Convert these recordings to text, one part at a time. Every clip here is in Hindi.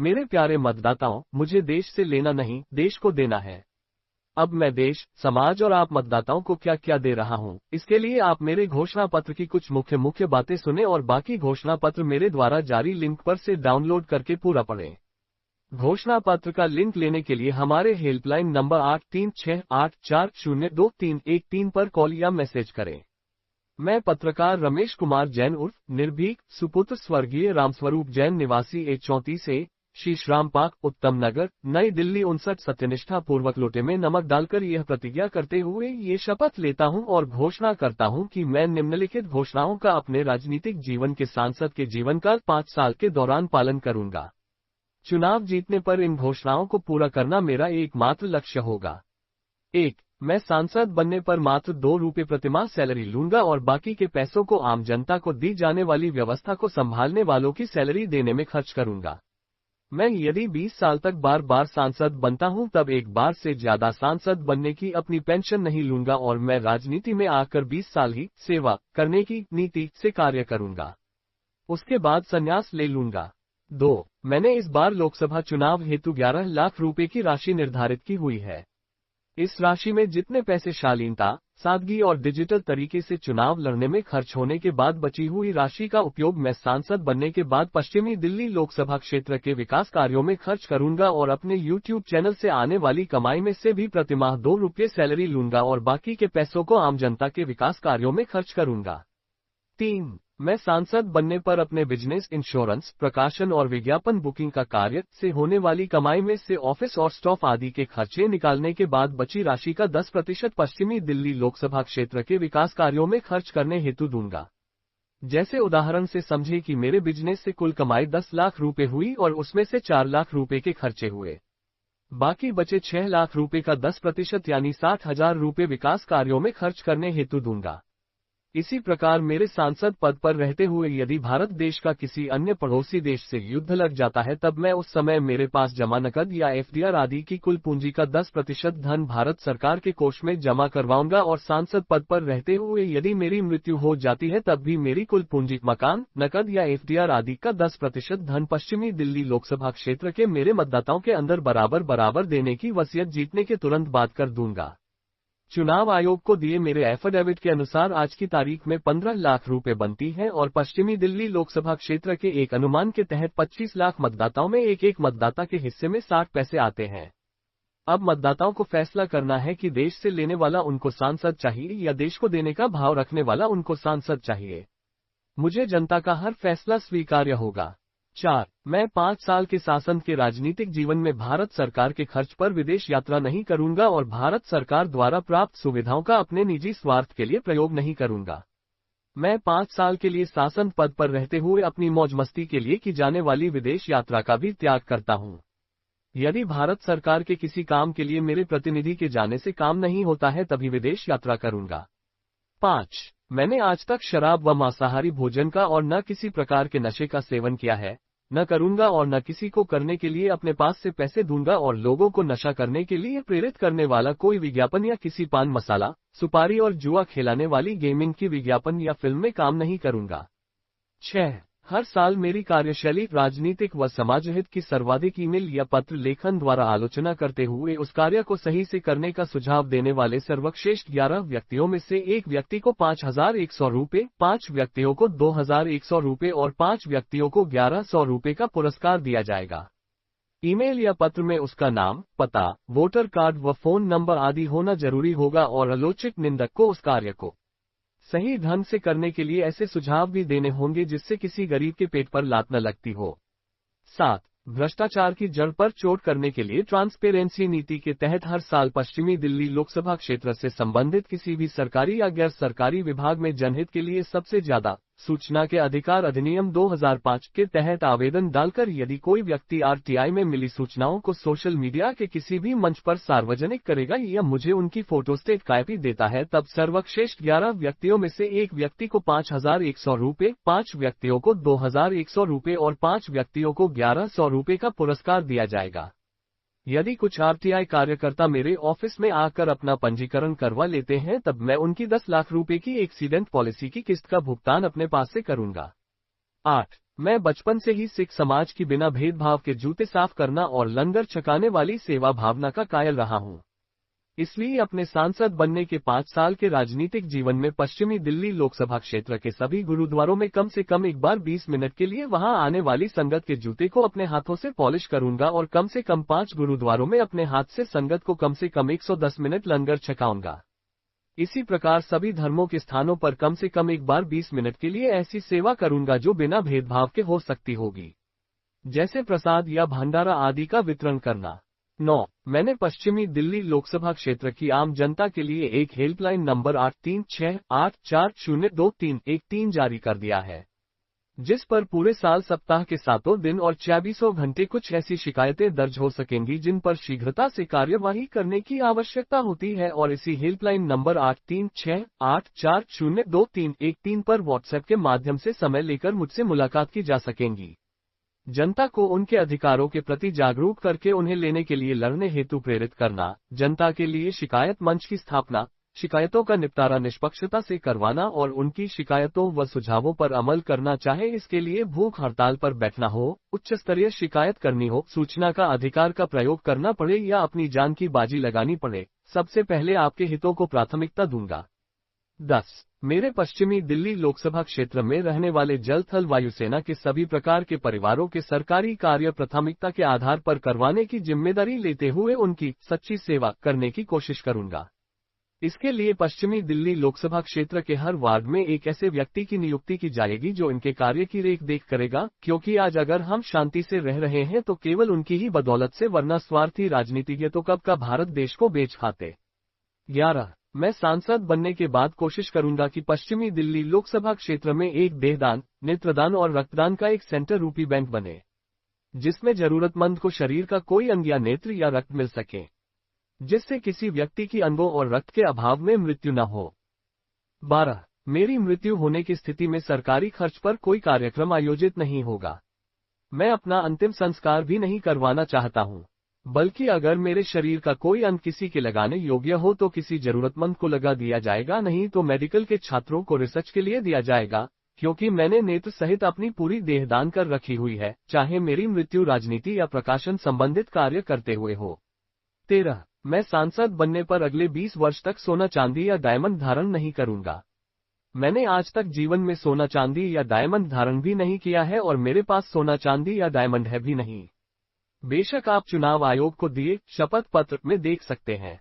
मेरे प्यारे मतदाताओं, मुझे देश से लेना नहीं, देश को देना है। अब मैं देश, समाज और आप मतदाताओं को क्या क्या दे रहा हूं, इसके लिए आप मेरे घोषणा पत्र की कुछ मुख्य बातें सुने और बाकी घोषणा पत्र मेरे द्वारा जारी लिंक पर से डाउनलोड करके पूरा पढ़ें। घोषणा पत्र का लिंक लेने के लिए हमारे हेल्पलाइन नंबर 8368402313 पर कॉल या मैसेज करें। मैं पत्रकार रमेश कुमार जैन उर्फ निर्भीक, सुपुत्र स्वर्गीय रामस्वरूप जैन निवासी A34A, शीशराम पार्क, उत्तम नगर, नई दिल्ली 59 सत्यनिष्ठा पूर्वक लोटे में नमक डालकर यह प्रतिज्ञा करते हुए ये शपथ लेता हूं और घोषणा करता हूं कि मैं निम्नलिखित घोषणाओं का अपने राजनीतिक जीवन के सांसद के जीवनकाल 5 साल के दौरान पालन करूंगा। चुनाव जीतने पर इन घोषणाओं को पूरा करना मेरा एकमात्र लक्ष्य होगा। 1. मैं सांसद बनने पर मात्र 2 रुपये प्रतिमाह सैलरी लूंगा और बाकी के पैसों को आम जनता को दी जाने वाली व्यवस्था को संभालने वालों की सैलरी देने में खर्च करूंगा। मैं यदि 20 साल तक बार बार सांसद बनता हूं तब एक बार से ज्यादा सांसद बनने की अपनी पेंशन नहीं लूंगा और मैं राजनीति में आकर 20 साल ही सेवा करने की नीति से कार्य करूंगा। उसके बाद संन्यास ले लूंगा। 2. मैंने इस बार लोकसभा चुनाव हेतु 11 लाख रुपए की राशि निर्धारित की हुई है। इस राशि में जितने पैसे शालीनता, सादगी और डिजिटल तरीके से चुनाव लड़ने में खर्च होने के बाद बची हुई राशि का उपयोग मैं सांसद बनने के बाद पश्चिमी दिल्ली लोकसभा क्षेत्र के विकास कार्यों में खर्च करूंगा और अपने YouTube चैनल से आने वाली कमाई में से भी प्रतिमाह 2 रुपये सैलरी लूंगा और बाकी के पैसों को आम जनता के विकास कार्यों में खर्च करूंगा। 3. मैं सांसद बनने पर अपने बिजनेस, इंश्योरेंस, प्रकाशन और विज्ञापन बुकिंग का कार्य से होने वाली कमाई में से ऑफिस और स्टाफ आदि के खर्चे निकालने के बाद बची राशि का 10% पश्चिमी दिल्ली लोकसभा क्षेत्र के विकास कार्यों में खर्च करने हेतु दूंगा। जैसे उदाहरण से समझे कि मेरे बिजनेस से कुल कमाई 10 लाख रुपए हुई और उसमें से 4 लाख रुपए के खर्चे हुए। बाकी बचे 6 लाख रुपए का 10% यानी 60,000 रुपए विकास कार्यों में खर्च करने हेतु दूंगा। इसी प्रकार मेरे सांसद पद पर रहते हुए यदि भारत देश का किसी अन्य पड़ोसी देश से युद्ध लग जाता है तब मैं उस समय मेरे पास जमा नकद या FDR आदि की कुल पूंजी का 10% धन भारत सरकार के कोष में जमा करवाऊंगा और सांसद पद पर रहते हुए यदि मेरी मृत्यु हो जाती है तब भी मेरी कुल पूंजी, मकान, नकद या FDR आदि का 10% धन पश्चिमी दिल्ली लोकसभा क्षेत्र के मेरे मतदाताओं के अंदर बराबर देने की वसीयत जीतने के तुरंत बाद कर दूंगा। चुनाव आयोग को दिए मेरे एफिडेविट के अनुसार आज की तारीख में 15 लाख रुपए बनती है और पश्चिमी दिल्ली लोकसभा क्षेत्र के एक अनुमान के तहत 25 लाख मतदाताओं में एक मतदाता के हिस्से में 60 पैसे आते हैं। अब मतदाताओं को फैसला करना है कि देश से लेने वाला उनको सांसद चाहिए या देश को देने का भाव रखने वाला उनको सांसद चाहिए। मुझे जनता का हर फैसला स्वीकार्य होगा। 4. मैं 5 साल के शासन के राजनीतिक जीवन में भारत सरकार के खर्च पर विदेश यात्रा नहीं करूंगा और भारत सरकार द्वारा प्राप्त सुविधाओं का अपने निजी स्वार्थ के लिए प्रयोग नहीं करूंगा। मैं 5 साल के लिए शासन पद पर रहते हुए अपनी मौज मस्ती के लिए की जाने वाली विदेश यात्रा का भी त्याग करता हूं। यदि भारत सरकार के किसी काम के लिए मेरे प्रतिनिधि के जाने से काम नहीं होता है तभी विदेश यात्रा करूंगा। 5. मैंने आज तक शराब व मांसाहारी भोजन का और न किसी प्रकार के नशे का सेवन किया है, न करूंगा और न किसी को करने के लिए अपने पास से पैसे दूंगा और लोगों को नशा करने के लिए प्रेरित करने वाला कोई विज्ञापन या किसी पान मसाला, सुपारी और जुआ खिलाने वाली गेमिंग की विज्ञापन या फिल्म में काम नहीं करूंगा। 6. हर साल मेरी कार्यशैली राजनीतिक व समाज हित की सर्वाधिक ईमेल या पत्र लेखन द्वारा आलोचना करते हुए उस कार्य को सही से करने का सुझाव देने वाले सर्वश्रेष्ठ 11 व्यक्तियों में से एक व्यक्ति को 5,100 रुपये, 5 व्यक्तियों को 2,100 रुपये और 5 व्यक्तियों को 1,100 रुपये का पुरस्कार दिया जाएगा। ईमेल या पत्र में उसका नाम, पता, वोटर कार्ड व फोन नंबर आदि होना जरूरी होगा और आलोचक निंदक को उस कार्य को सही ढंग से करने के लिए ऐसे सुझाव भी देने होंगे जिससे किसी गरीब के पेट पर लात न लगती हो। 7. भ्रष्टाचार की जड़ पर चोट करने के लिए ट्रांसपेरेंसी नीति के तहत हर साल पश्चिमी दिल्ली लोकसभा क्षेत्र से संबंधित किसी भी सरकारी या गैर सरकारी विभाग में जनहित के लिए सबसे ज्यादा सूचना के अधिकार अधिनियम 2005 के तहत आवेदन डालकर यदि कोई व्यक्ति RTI में मिली सूचनाओं को सोशल मीडिया के किसी भी मंच पर सार्वजनिक करेगा या मुझे उनकी फोटोस्टेट कॉपी देता है तब सर्वश्रेष्ठ 11 व्यक्तियों में से एक व्यक्ति को 5,100 रुपये, 5 व्यक्तियों को 2,100 रुपये और 5 व्यक्तियों को 1,100 रुपये का पुरस्कार दिया जाएगा। यदि कुछ RTI कार्यकर्ता मेरे ऑफिस में आकर अपना पंजीकरण करवा लेते हैं तब मैं उनकी 10 लाख रुपए की एक्सीडेंट पॉलिसी की किस्त का भुगतान अपने पास से करूंगा। 8. मैं बचपन से ही सिख समाज की बिना भेदभाव के जूते साफ करना और लंगर छकाने वाली सेवा भावना का कायल रहा हूं। इसलिए अपने सांसद बनने के 5 साल के राजनीतिक जीवन में पश्चिमी दिल्ली लोकसभा क्षेत्र के सभी गुरुद्वारों में कम से कम एक बार 20 मिनट के लिए वहां आने वाली संगत के जूते को अपने हाथों से पॉलिश करूंगा और कम से कम 5 गुरुद्वारों में अपने हाथ से संगत को कम से कम 110 मिनट लंगर छकाऊंगा। इसी प्रकार सभी धर्मों के स्थानों पर कम से कम एक बार 20 मिनट के लिए ऐसी सेवा करूंगा जो बिना भेदभाव के हो सकती होगी, जैसे प्रसाद या भंडारा आदि का वितरण करना। 9. मैंने पश्चिमी दिल्ली लोकसभा क्षेत्र की आम जनता के लिए एक हेल्पलाइन नंबर 8368402313 जारी कर दिया है, जिस पर पूरे साल सप्ताह के 7 दिन और 24 घंटे कुछ ऐसी शिकायतें दर्ज हो सकेंगी जिन पर शीघ्रता से कार्यवाही करने की आवश्यकता होती है, और इसी हेल्पलाइन नंबर 8368402313 पर व्हाट्सएप के माध्यम से समय लेकर मुझसे मुलाकात की जा सकेंगी। जनता को उनके अधिकारों के प्रति जागरूक करके उन्हें लेने के लिए लड़ने हेतु प्रेरित करना, जनता के लिए शिकायत मंच की स्थापना, शिकायतों का निपटारा निष्पक्षता से करवाना और उनकी शिकायतों व सुझावों पर अमल करना, चाहे इसके लिए भूख हड़ताल पर बैठना हो, उच्च स्तरीय शिकायत करनी हो, सूचना का अधिकार का प्रयोग करना पड़े या अपनी जान की बाजी लगानी पड़े, सबसे पहले आपके हितों को प्राथमिकता दूंगा। 10. मेरे पश्चिमी दिल्ली लोकसभा क्षेत्र में रहने वाले जल थल वायुसेना के सभी प्रकार के परिवारों के सरकारी कार्य प्राथमिकता के आधार पर करवाने की जिम्मेदारी लेते हुए उनकी सच्ची सेवा करने की कोशिश करूंगा। इसके लिए पश्चिमी दिल्ली लोकसभा क्षेत्र के हर वार्ड में एक ऐसे व्यक्ति की नियुक्ति की जाएगी जो इनके कार्य की रेख देख करेगा, क्योंकि आज अगर हम शांति से रह रहे हैं तो केवल उनकी ही बदौलत से, वरना स्वार्थी राजनीतिज्ञ तो कब का भारत देश को बेच खाते। 11. मैं सांसद बनने के बाद कोशिश करूंगा कि पश्चिमी दिल्ली लोकसभा क्षेत्र में एक देहदान, नेत्रदान और रक्तदान का एक सेंटर रूपी बैंक बने, जिसमें जरूरतमंद को शरीर का कोई अंग या नेत्र या रक्त मिल सके, जिससे किसी व्यक्ति की अंगों और रक्त के अभाव में मृत्यु न हो। 12. मेरी मृत्यु होने की स्थिति में सरकारी खर्च पर कोई कार्यक्रम आयोजित नहीं होगा। मैं अपना अंतिम संस्कार भी नहीं करवाना चाहता हूं, बल्कि अगर मेरे शरीर का कोई अंग किसी के लगाने योग्य हो तो किसी जरूरतमंद को लगा दिया जाएगा, नहीं तो मेडिकल के छात्रों को रिसर्च के लिए दिया जाएगा, क्योंकि मैंने नेत्र सहित अपनी पूरी देह दान कर रखी हुई है, चाहे मेरी मृत्यु राजनीति या प्रकाशन संबंधित कार्य करते हुए हो। 13. मैं सांसद बनने पर अगले 20 वर्ष तक सोना चांदी या डायमंड धारण नहीं करूंगा। मैंने आज तक जीवन में सोना चांदी या डायमंड धारण भी नहीं किया है और मेरे पास सोना चांदी या डायमंड है भी नहीं। बेशक आप चुनाव आयोग को दिए शपथ पत्र में देख सकते हैं।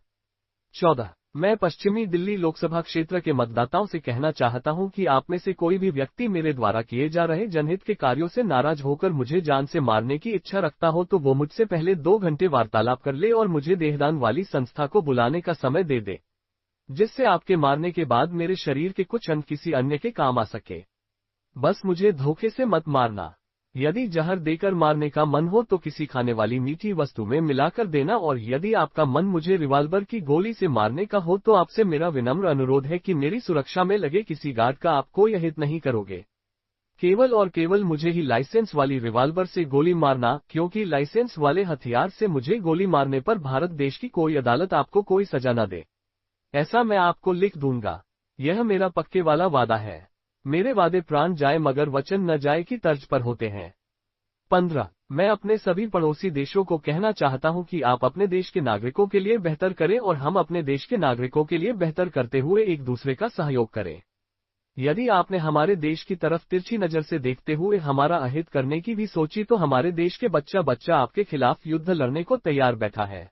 14. मैं पश्चिमी दिल्ली लोकसभा क्षेत्र के मतदाताओं से कहना चाहता हूं कि आप में से कोई भी व्यक्ति मेरे द्वारा किए जा रहे जनहित के कार्यों से नाराज होकर मुझे जान से मारने की इच्छा रखता हो तो वो मुझसे पहले 2 घंटे वार्तालाप कर ले और मुझे देहदान वाली संस्था को बुलाने का समय दे दे, जिससे आपके मारने के बाद मेरे शरीर के कुछ अंग किसी अन्य के काम आ सके। बस मुझे धोखे से मत मारना। यदि जहर देकर मारने का मन हो तो किसी खाने वाली मीठी वस्तु में मिलाकर देना, और यदि आपका मन मुझे रिवाल्वर की गोली से मारने का हो तो आपसे मेरा विनम्र अनुरोध है कि मेरी सुरक्षा में लगे किसी गार्ड का आप कोई अहित नहीं करोगे। केवल और केवल मुझे ही लाइसेंस वाली रिवाल्वर से गोली मारना, क्योंकि लाइसेंस वाले हथियार से मुझे गोली मारने पर भारत देश की कोई अदालत आपको कोई सजा न दे, ऐसा मैं आपको लिख दूंगा। यह मेरा पक्के वाला वादा है। मेरे वादे प्राण जाए मगर वचन न जाए की तर्ज पर होते हैं। 15. मैं अपने सभी पड़ोसी देशों को कहना चाहता हूं कि आप अपने देश के नागरिकों के लिए बेहतर करें और हम अपने देश के नागरिकों के लिए बेहतर करते हुए एक दूसरे का सहयोग करें। यदि आपने हमारे देश की तरफ तिरछी नजर से देखते हुए हमारा अहित करने की भी सोची तो हमारे देश के बच्चा आपके खिलाफ युद्ध लड़ने को तैयार बैठा है।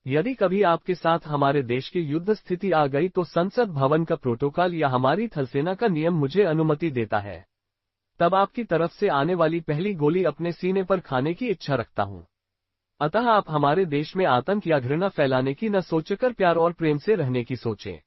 यदि कभी आपके साथ हमारे देश की युद्ध स्थिति आ गई तो संसद भवन का प्रोटोकॉल या हमारी थलसेना का नियम मुझे अनुमति देता है, तब आपकी तरफ से आने वाली पहली गोली अपने सीने पर खाने की इच्छा रखता हूं। अतः आप हमारे देश में आतंक या घृणा फैलाने की न सोचकर प्यार और प्रेम से रहने की सोचें,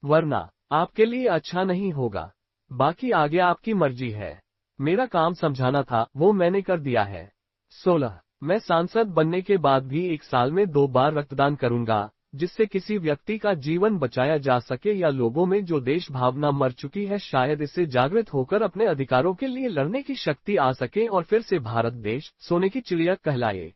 वरना आपके लिए अच्छा नहीं होगा। बाकी आगे आपकी मर्जी है। मेरा काम समझाना था वो मैंने कर दिया है। 16. मैं सांसद बनने के बाद भी 1 साल में 2 बार रक्तदान करूंगा, जिससे किसी व्यक्ति का जीवन बचाया जा सके या लोगों में जो देश भावना मर चुकी है शायद इससे जागृत होकर अपने अधिकारों के लिए लड़ने की शक्ति आ सके और फिर से भारत देश सोने की चिड़िया कहलाए।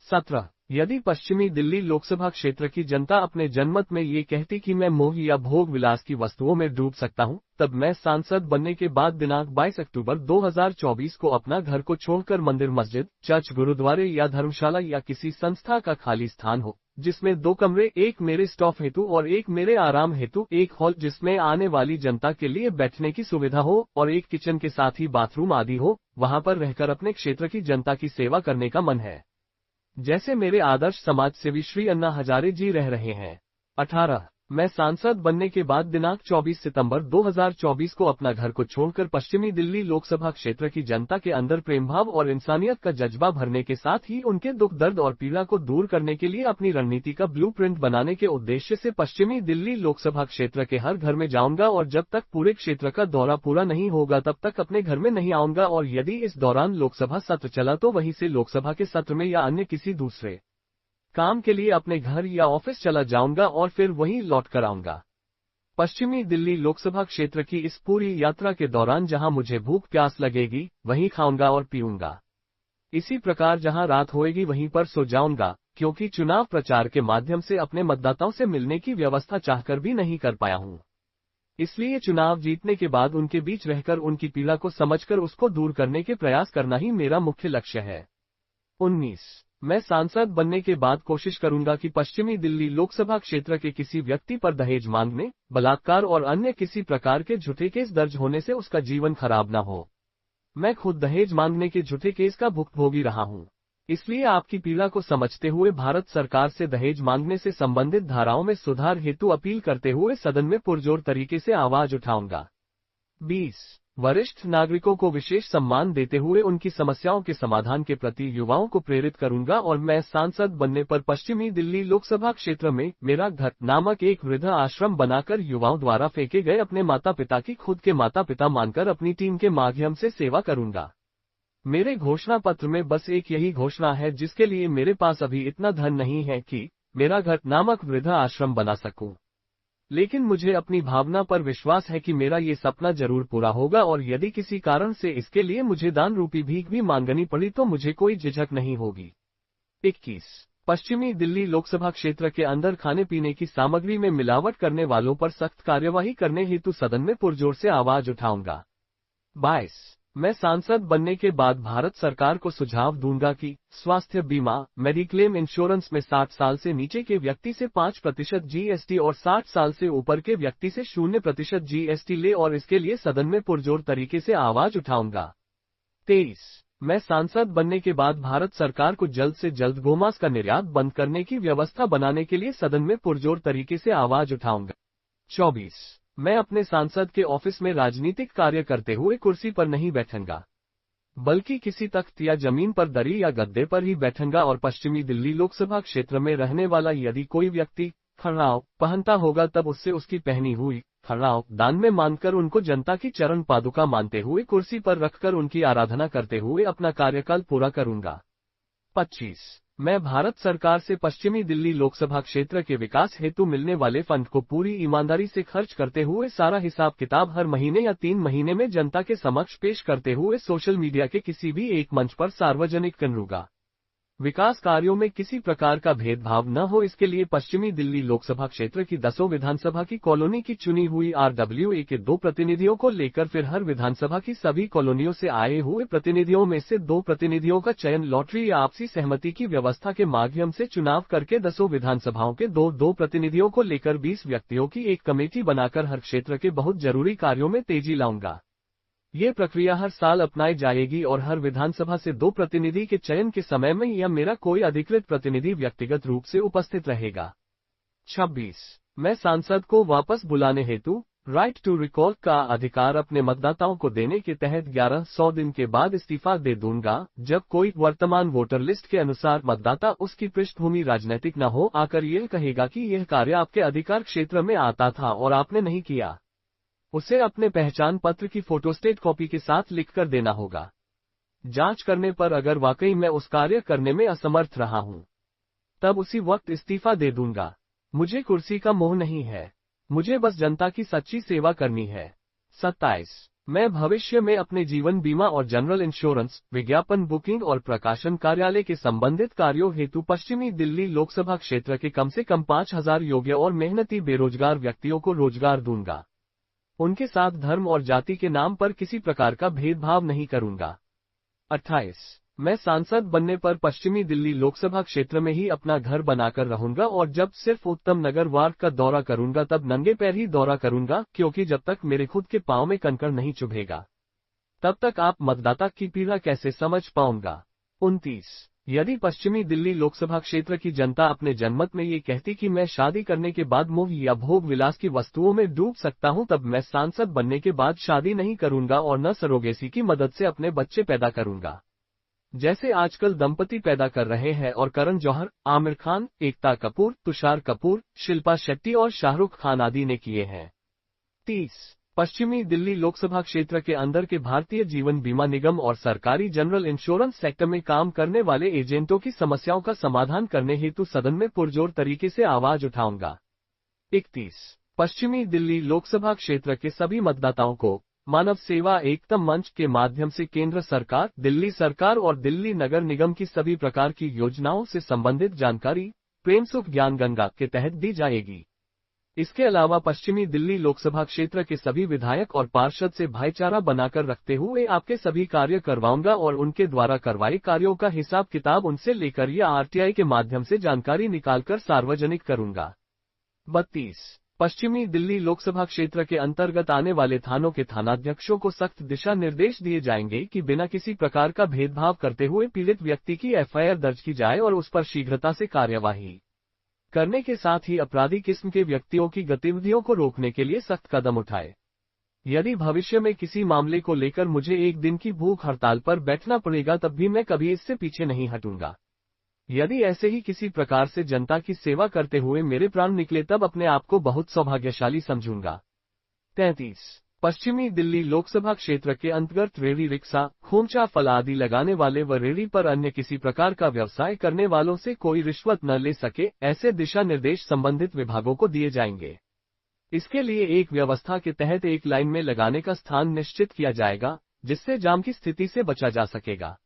17. यदि पश्चिमी दिल्ली लोकसभा क्षेत्र की जनता अपने जनमत में ये कहती कि मैं मोह या भोग विलास की वस्तुओं में डूब सकता हूं, तब मैं सांसद बनने के बाद दिनांक 22 अक्टूबर 2024 को अपना घर को छोड़कर मंदिर, मस्जिद, चर्च, गुरुद्वारे या धर्मशाला या किसी संस्था का खाली स्थान हो, जिसमें 2 कमरे, एक मेरे स्टाफ हेतु और एक मेरे आराम हेतु, एक हॉल जिसमें आने वाली जनता के लिए बैठने की सुविधा हो और एक किचन के साथ ही बाथरूम आदि हो, वहां पर रहकर अपने क्षेत्र की जनता की सेवा करने का मन है, जैसे मेरे आदर्श समाज सेवी श्री अन्ना हजारे जी रह रहे हैं। 18 मैं सांसद बनने के बाद दिनांक 24 सितंबर 2024 को अपना घर को छोड़कर पश्चिमी दिल्ली लोकसभा क्षेत्र की जनता के अंदर प्रेम भाव और इंसानियत का जज्बा भरने के साथ ही उनके दुख, दर्द और पीड़ा को दूर करने के लिए अपनी रणनीति का ब्लूप्रिंट बनाने के उद्देश्य से पश्चिमी दिल्ली लोकसभा क्षेत्र के हर घर में जाऊंगा और जब तक पूरे क्षेत्र का दौरा पूरा नहीं होगा तब तक अपने घर में नहीं आऊंगा, और यदि इस दौरान लोकसभा सत्र चला तो वहीं से लोकसभा के सत्र में या अन्य किसी दूसरे काम के लिए अपने घर या ऑफिस चला जाऊंगा और फिर वहीं लौट कर आऊंगा। पश्चिमी दिल्ली लोकसभा क्षेत्र की इस पूरी यात्रा के दौरान जहां मुझे भूख प्यास लगेगी वहीं खाऊंगा और पीऊंगा। इसी प्रकार जहां रात होएगी वहीं पर सो जाऊंगा, क्योंकि चुनाव प्रचार के माध्यम से अपने मतदाताओं से मिलने की व्यवस्था चाहकर भी नहीं कर पाया हूं। इसलिए चुनाव जीतने के बाद उनके बीच रहकर उनकी पीड़ा को समझकर उसको दूर करने के प्रयास करना ही मेरा मुख्य लक्ष्य है। 19 मैं सांसद बनने के बाद कोशिश करूंगा कि पश्चिमी दिल्ली लोकसभा क्षेत्र के किसी व्यक्ति पर दहेज मांगने, बलात्कार और अन्य किसी प्रकार के झूठे केस दर्ज होने से उसका जीवन खराब न हो। मैं खुद दहेज मांगने के झूठे केस का भुक्तभोगी रहा हूं, इसलिए आपकी पीड़ा को समझते हुए भारत सरकार से दहेज मांगने से संबंधित धाराओं में सुधार हेतु अपील करते हुए सदन में पुरजोर तरीके से आवाज उठाऊंगा। 20 वरिष्ठ नागरिकों को विशेष सम्मान देते हुए उनकी समस्याओं के समाधान के प्रति युवाओं को प्रेरित करूंगा और मैं सांसद बनने पर पश्चिमी दिल्ली लोकसभा क्षेत्र में मेरा घर नामक एक वृद्ध आश्रम बनाकर युवाओं द्वारा फेंके गए अपने माता पिता की खुद के माता पिता मानकर अपनी टीम के माध्यम से सेवा करूंगा। मेरे घोषणा पत्र में बस एक यही घोषणा है जिसके लिए मेरे पास अभी इतना धन नहीं है कि मेरा घर नामक वृद्ध आश्रम बना सकूं, लेकिन मुझे अपनी भावना पर विश्वास है कि मेरा ये सपना जरूर पूरा होगा, और यदि किसी कारण से इसके लिए मुझे दान रूपी भीख भी मांगनी पड़ी तो मुझे कोई झिझक नहीं होगी। 21 पश्चिमी दिल्ली लोकसभा क्षेत्र के अंदर खाने पीने की सामग्री में मिलावट करने वालों पर सख्त कार्यवाही करने हेतु सदन में पुरजोर से आवाज उठाऊंगा। 22 मैं सांसद बनने के बाद भारत सरकार को सुझाव दूंगा कि स्वास्थ्य बीमा, मेडिक्लेम इंश्योरेंस में 60 साल से नीचे के व्यक्ति से 5% जीएसटी और 60 साल से ऊपर के व्यक्ति से 0% जीएसटी ले, और इसके लिए सदन में पुरजोर तरीके से आवाज उठाऊंगा। 23 मैं सांसद बनने के बाद भारत सरकार को जल्द से जल्द गोमांस का निर्यात बंद करने की व्यवस्था बनाने के लिए सदन में पुरजोर तरीके से आवाज उठाऊंगा। 24 मैं अपने सांसद के ऑफिस में राजनीतिक कार्य करते हुए कुर्सी पर नहीं बैठूंगा, बल्कि किसी तख्त या जमीन पर, दरी या गद्दे पर ही बैठूंगा, और पश्चिमी दिल्ली लोकसभा क्षेत्र में रहने वाला यदि कोई व्यक्ति खड़ाव पहनता होगा तब उससे उसकी पहनी हुई खड़ाव दान में मानकर उनको जनता की चरण पादुका मानते हुए कुर्सी पर रखकर उनकी आराधना करते हुए अपना कार्यकाल पूरा करूंगा। 25 मैं भारत सरकार से पश्चिमी दिल्ली लोकसभा क्षेत्र के विकास हेतु मिलने वाले फंड को पूरी ईमानदारी से खर्च करते हुए सारा हिसाब किताब हर महीने या 3 महीने में जनता के समक्ष पेश करते हुए सोशल मीडिया के किसी भी एक मंच पर सार्वजनिक करूंगा। विकास कार्यों में किसी प्रकार का भेदभाव न हो, इसके लिए पश्चिमी दिल्ली लोकसभा क्षेत्र की 10 विधानसभा की कॉलोनी की चुनी हुई RWA के 2 प्रतिनिधियों को लेकर फिर हर विधानसभा की सभी कॉलोनियों से आए हुए प्रतिनिधियों में से 2 प्रतिनिधियों का चयन लॉटरी या आपसी सहमति की व्यवस्था के माध्यम से चुनाव करके 10 विधानसभाओं के 2 प्रतिनिधियों को लेकर 20 व्यक्तियों की एक कमेटी बनाकर हर क्षेत्र के बहुत जरूरी कार्यों में तेजी लाऊंगा। ये प्रक्रिया हर साल अपनाई जाएगी और हर विधानसभा से 2 प्रतिनिधि के चयन के समय में या मेरा कोई अधिकृत प्रतिनिधि व्यक्तिगत रूप से उपस्थित रहेगा। 26 मैं सांसद को वापस बुलाने हेतु राइट टू रिकॉल का अधिकार अपने मतदाताओं को देने के तहत 1100 दिन के बाद इस्तीफा दे दूंगा, जब कोई वर्तमान वोटर लिस्ट के अनुसार मतदाता उसकी पृष्ठभूमि राजनीतिक न हो आकर यह कहेगा कि यह कार्य आपके अधिकार क्षेत्र में आता था और आपने नहीं किया। उसे अपने पहचान पत्र की फोटोस्टेट कॉपी के साथ लिखकर देना होगा। जांच करने पर अगर वाकई मैं उस कार्य करने में असमर्थ रहा हूं, तब उसी वक्त इस्तीफा दे दूंगा। मुझे कुर्सी का मोह नहीं है, मुझे बस जनता की सच्ची सेवा करनी है। 27 मैं भविष्य में अपने जीवन बीमा और जनरल इंश्योरेंस, विज्ञापन बुकिंग और प्रकाशन कार्यालय के संबंधित कार्यों हेतु पश्चिमी दिल्ली लोकसभा क्षेत्र के कम से कम 5,000 योग्य और मेहनती बेरोजगार व्यक्तियों को रोजगार दूंगा। उनके साथ धर्म और जाति के नाम पर किसी प्रकार का भेदभाव नहीं करूंगा। 28। मैं सांसद बनने पर पश्चिमी दिल्ली लोकसभा क्षेत्र में ही अपना घर बनाकर रहूंगा और जब सिर्फ उत्तम नगर वार्ड का दौरा करूंगा तब नंगे पैर ही दौरा करूंगा, क्योंकि जब तक मेरे खुद के पांव में कंकड़ नहीं चुभेगा तब तक आप मतदाता की पीड़ा कैसे समझ पाऊंगा। 29। यदि पश्चिमी दिल्ली लोकसभा क्षेत्र की जनता अपने जनमत में ये कहती कि मैं शादी करने के बाद मोह या भोग विलास की वस्तुओं में डूब सकता हूं, तब मैं सांसद बनने के बाद शादी नहीं करूंगा और न सरोगेसी की मदद से अपने बच्चे पैदा करूंगा, जैसे आजकल दंपति पैदा कर रहे हैं और करण जौहर, आमिर खान, एकता कपूर, तुषार कपूर, शिल्पा शेट्टी और शाहरुख खान आदि ने किए हैं। 30। पश्चिमी दिल्ली लोकसभा क्षेत्र के अंदर के भारतीय जीवन बीमा निगम और सरकारी जनरल इंश्योरेंस सेक्टर में काम करने वाले एजेंटों की समस्याओं का समाधान करने हेतु सदन में पुरजोर तरीके से आवाज उठाऊंगा। 31। पश्चिमी दिल्ली लोकसभा क्षेत्र के सभी मतदाताओं को मानव सेवा एकता मंच के माध्यम से केंद्र सरकार, दिल्ली सरकार और दिल्ली नगर निगम की सभी प्रकार की योजनाओं से संबंधित जानकारी प्रेम सुख ज्ञान गंगा के तहत दी जाएगी। इसके अलावा पश्चिमी दिल्ली लोकसभा क्षेत्र के सभी विधायक और पार्षद से भाईचारा बनाकर रखते हुए आपके सभी कार्य करवाऊंगा और उनके द्वारा करवाए कार्यों का हिसाब किताब उनसे लेकर या आरटीआई के माध्यम से जानकारी निकालकर सार्वजनिक करूंगा। 32। पश्चिमी दिल्ली लोकसभा क्षेत्र के अंतर्गत आने वाले थानों के थानाध्यक्षों को सख्त दिशा निर्देश दिए जाएंगे कि बिना किसी प्रकार का भेदभाव करते हुए पीड़ित व्यक्ति की एफआईआर दर्ज की जाए और उस पर शीघ्रता से कार्यवाही करने के साथ ही अपराधी किस्म के व्यक्तियों की गतिविधियों को रोकने के लिए सख्त कदम उठाए। यदि भविष्य में किसी मामले को लेकर मुझे एक दिन की भूख हड़ताल पर बैठना पड़ेगा तब भी मैं कभी इससे पीछे नहीं हटूंगा। यदि ऐसे ही किसी प्रकार से जनता की सेवा करते हुए मेरे प्राण निकले तब अपने आप को बहुत सौभाग्यशाली समझूंगा। 33। पश्चिमी दिल्ली लोकसभा क्षेत्र के अंतर्गत रेहड़ी रिक्शा, खोमचा फल आदि लगाने वाले व रेहड़ी पर अन्य किसी प्रकार का व्यवसाय करने वालों से कोई रिश्वत न ले सके, ऐसे दिशा निर्देश संबंधित विभागों को दिए जाएंगे। इसके लिए एक व्यवस्था के तहत एक लाइन में लगाने का स्थान निश्चित किया जाएगा, जिससे जाम की स्थिति से बचा जा सकेगा।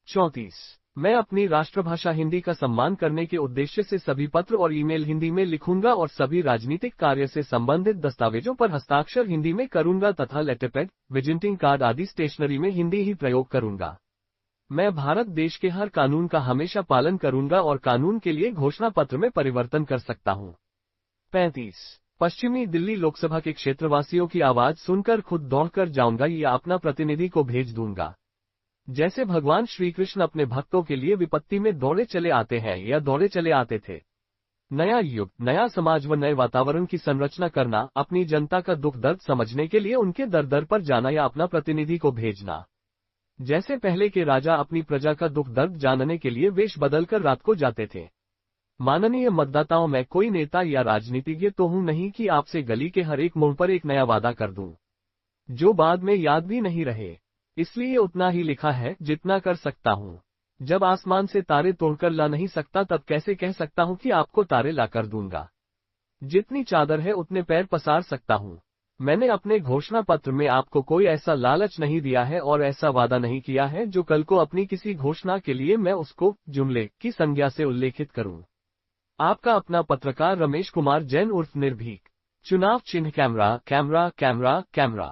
34। मैं अपनी राष्ट्रभाषा हिंदी का सम्मान करने के उद्देश्य से सभी पत्र और ईमेल हिंदी में लिखूंगा और सभी राजनीतिक कार्य से संबंधित दस्तावेजों पर हस्ताक्षर हिंदी में करूंगा तथा लेटरपैड, विजिटिंग कार्ड आदि स्टेशनरी में हिंदी ही प्रयोग करूंगा। मैं भारत देश के हर कानून का हमेशा पालन करूंगा और कानून के लिए घोषणा पत्र में परिवर्तन कर सकता हूं। 35। पश्चिमी दिल्ली लोकसभा के क्षेत्रवासियों की आवाज सुनकर खुद दौड़कर जाऊंगा या अपना प्रतिनिधि को भेज दूंगा। जैसे भगवान श्री कृष्ण अपने भक्तों के लिए विपत्ति में दौड़े चले आते हैं या दौड़े चले आते थे। नया युग, नया समाज व नए वातावरण की संरचना करना, अपनी जनता का दुख दर्द समझने के लिए उनके दर दर पर जाना या अपना प्रतिनिधि को भेजना। जैसे पहले के राजा अपनी प्रजा का दुख दर्द जानने के लिए वेश बदलकर रात को जाते थे। माननीय मतदाताओं, मैं कोई नेता या राजनीतिज्ञ तो हूं नहीं कि आपसे गली के हर एक मोड़ पर एक नया वादा कर दूं, जो बाद में याद भी नहीं रहे। इसलिए उतना ही लिखा है जितना कर सकता हूं। जब आसमान से तारे तोड़कर ला नहीं सकता तब कैसे कह सकता हूं कि आपको तारे लाकर दूंगा। जितनी चादर है उतने पैर पसार सकता हूं। मैंने अपने घोषणा पत्र में आपको कोई ऐसा लालच नहीं दिया है और ऐसा वादा नहीं किया है जो कल को अपनी किसी घोषणा के लिए मैं उसको जुमले की संज्ञा से उल्लेखित करूं। आपका अपना पत्रकार रमेश कुमार जैन उर्फ निर्भीक। चुनाव चिन्ह कैमरा कैमरा कैमरा कैमरा।